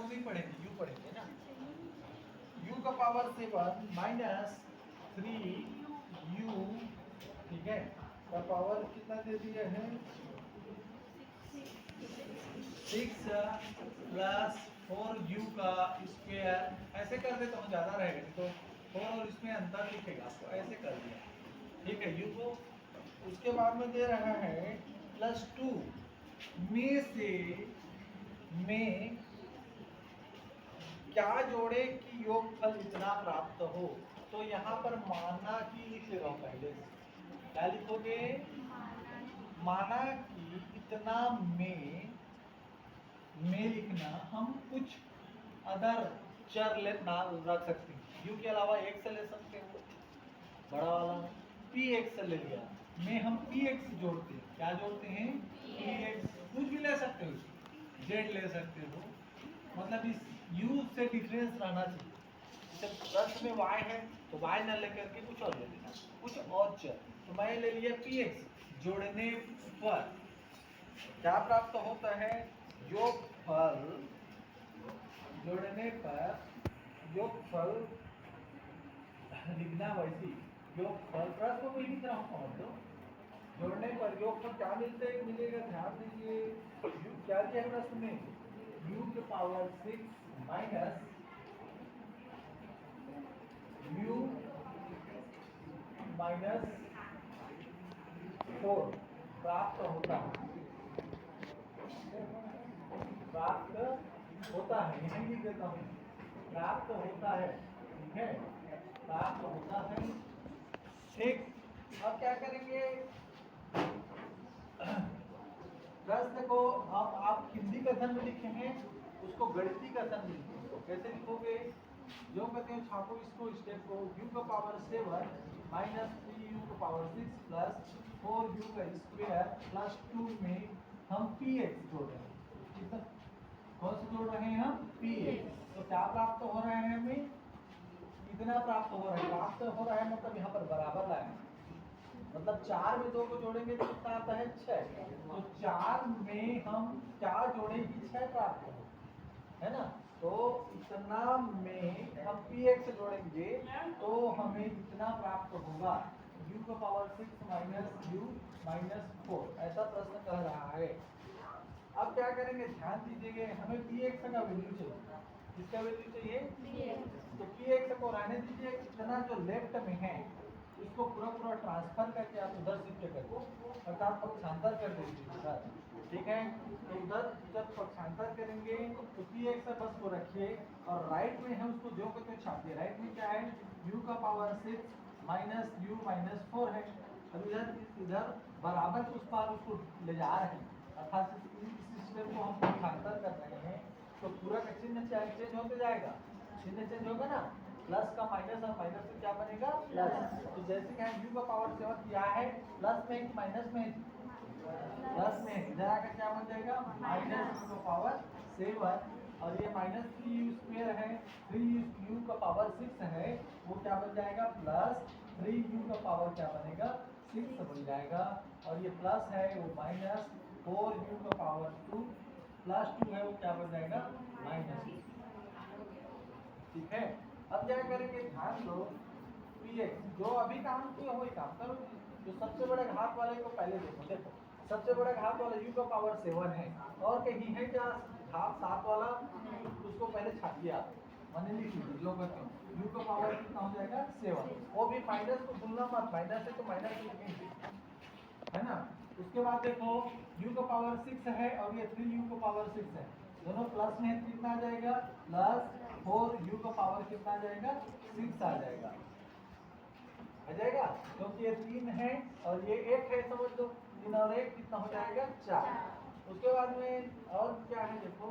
नहीं पढ़ेंगे, यू पढ़ेंगे ना। u का पावर 7 माइनस 3u, ठीक है, का पावर कितना दे दिया है 6 प्लस 4u का स्क्वायर। ऐसे कर दे तो ज़्यादा रहेगा, नहीं तो 4 और इसमें अंतर लिखेगा, तो ऐसे कर दिया, ठीक है, u को। उसके बाद में दे रहा है प्लस 2 में से में क्या जोड़े कि योगफल इतना प्राप्त हो। तो यहाँ पर माना कि लिख ले रहा हूँ पहले से, क्या लिखोगे, माना कि इतना में लिखना, हम कुछ अदर चर ले ना रख सकते हैं, यू के अलावा एक से ले सकते हो, बड़ा वाला पी एक्स से ले लिया, में हम पी एक्स जोड़ते हैं, क्या जोड़ते हैं पी एक्स, कुछ भी ले सकते हो, जेड ले सकते हो, मतलब इस u से डिफरेंस रहना चाहिए। जब प्रश्न में y है तो y न लेकर के कुछ और ले लेना, कुछ और चर। तो मैं ले लिया px, जोड़ने पर क्या प्राप्त होता है, योगफल, जोड़ने पर योगफल लिखना वैसी, योगफल प्रश्न को लिख रहा हूँ, मतलब जोड़ने पर योगफल क्या मिलेगा, ध्यान दीजिए, u क्या दिया है प्रश्न में, u के पावर 6 माइनस u माइनस 4 प्राप्त होता है, प्राप्त होता है, यही लिख देता हूँ, प्राप्त होता है, ठीक है, प्राप्त होता है, ठीक। अब क्या करेंगे, प्रश्न को अब आप हिंदी कथन में लिखेंगे, उसको गणितीय कथन में लिखेंगे, तो कैसे लिखोगे, जो कहते हैं छापो इसको, स्टेप को, u का पावर 7 माइनस 3u का पावर 6 प्लस 4u का स्क्वायर प्लस 2 में हम px जोड़ रहे हैं, कितना, कौन से जोड़ रहे हैं हम px, तो क्या प्राप्त हो रहा है हमें, कितना प्राप्त हो रहा है, प्राप्त हो रहा है मतलब यहाँ पर बराबर लाए, मतलब 4 में 2 को जोड़ेंगे तो कितना आता है 6, तो 4 में हम क्या जोड़ेंगे 6 प्राप्त हो, है ना, तो इतना में हम px जोड़ेंगे तो हमें इतना प्राप्त होगा, u का पावर 6 माइनस u माइनस 4, ऐसा प्रश्न कह रहा है। अब क्या करेंगे, ध्यान दीजिएगा, हमें px का वैल्यू चाहिए, किसका वैल्यू चाहिए, तो px को रहने दीजिए, इतना जो लेफ्ट में है इसको पूरा ट्रांसफर करके आप उधर शिफ्ट करो, अर्थात पक्षांतर कर दीजिए सर, ठीक है, तो उधर जब पक्षांतर करेंगे तो px बस को रखिए, और राइट में है उसको जो कहते हैं छापिए, राइट में क्या है, u का पावर 6 माइनस u माइनस 4 है, अब इधर बराबर उस पार उसको ले जा रहे हैं, अर्थात इस सिस्टम को हम पक्षांतर कर रहे हैं, तो पूरा का चिन्ह चेंज होते जाएगा, चिन्ह चेंज होगा ना, प्लस का माइनस और माइनस से क्या बनेगा प्लस, तो जैसे कि u का पावर 7 क्या है, प्लस में कि माइनस में, प्लस में, इधर आकर क्या बन जाएगा माइनस u का पावर 7, और ये माइनस 3u स्क्वायर है, 3u का पावर 6 है, वो क्या बन जाएगा प्लस 3u का पावर क्या बनेगा 6 बन जाएगा, और ये प्लस है वो माइनस 4u का पावर 2 प्लस 2 है वो क्या बन जाएगा माइनस, ठीक है। अब क्या करेंगे, ध्यान दो, px जो अभी काम किया वही काम करो, जो सबसे बड़े घात वाले को पहले देखो, सबसे बड़ा घात वाला u का पावर 7 है, और कहीं है क्या घात 7 वाला, उसको पहले छापिए आप, मैंने लिख लीजिए, जो करते हो u का पावर कितना हो जाएगा 7, वो भी माइनस को भूलना मत, माइनस है तो माइनस लिखेंगे, है ना। उसके बाद देखो u का पावर 6 है और ये 3u का पावर 6 है, दोनों प्लस में है, कितना आ जाएगा प्लस 4u का पावर कितना आ जाएगा 6 आ जाएगा, क्योंकि ये 3 है और ये 1 है, समझ लो 3 और 1 कितना हो जाएगा 4। उसके बाद में और क्या है देखो,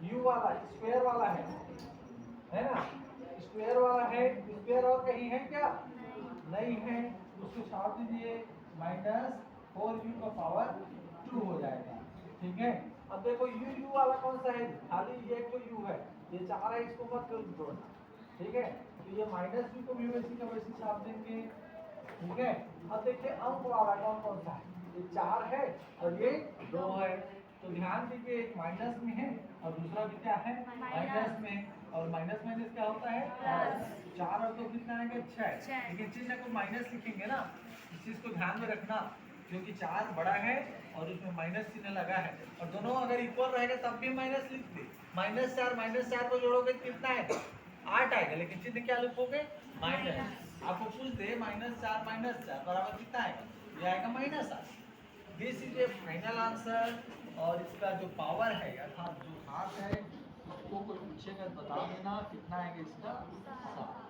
u वाला स्क्वायर वाला है ना, स्क्वायर वाला है, स्क्वायर और कहीं है क्या नहीं है, उसको छाप दीजिए, माइनस 4u का पावर 2 हो जाएगा, ठीक है। अब देखो u वाला कौन सा है, खाली ये तो u है, ये 4 है, इसको मत कर जोड़ना, ठीक है, तो ये माइनस u को भी वैसी का वैसी छाप देंगे, ठीक है। अब देखिए अंक वाला कौन कौन सा है, ये 4 है और ये 2 है, तो ध्यान ध्यान दीजिए एक माइनस में है और दूसरा भी क्या है माइनस में, और माइनस माइनस क्या होता है प्लस। 4 और 2 कितना आएगा 6, लेकिन चिन्ह को माइनस लिखेंगे ना, इस चीज को ध्यान में रखना, क्योंकि 4 बड़ा है और उसमें माइनस चिन्ह लगा है, और दोनों अगर इक्वल रहेगा तब भी माइनस लिख दे। -4 को जोड़ोगे तो कितना है 8 आएगा, लेकिन चिन्ह क्या लिखोगे माइनस। आपको पूछ दे -4 बराबर कितना आएगा, ये आएगा -8। This is A final answer. और इसका जो पावर है अर्थात जो हाथ है उसको कोई पूछेगा बता देना कितना आएगा इसका 7।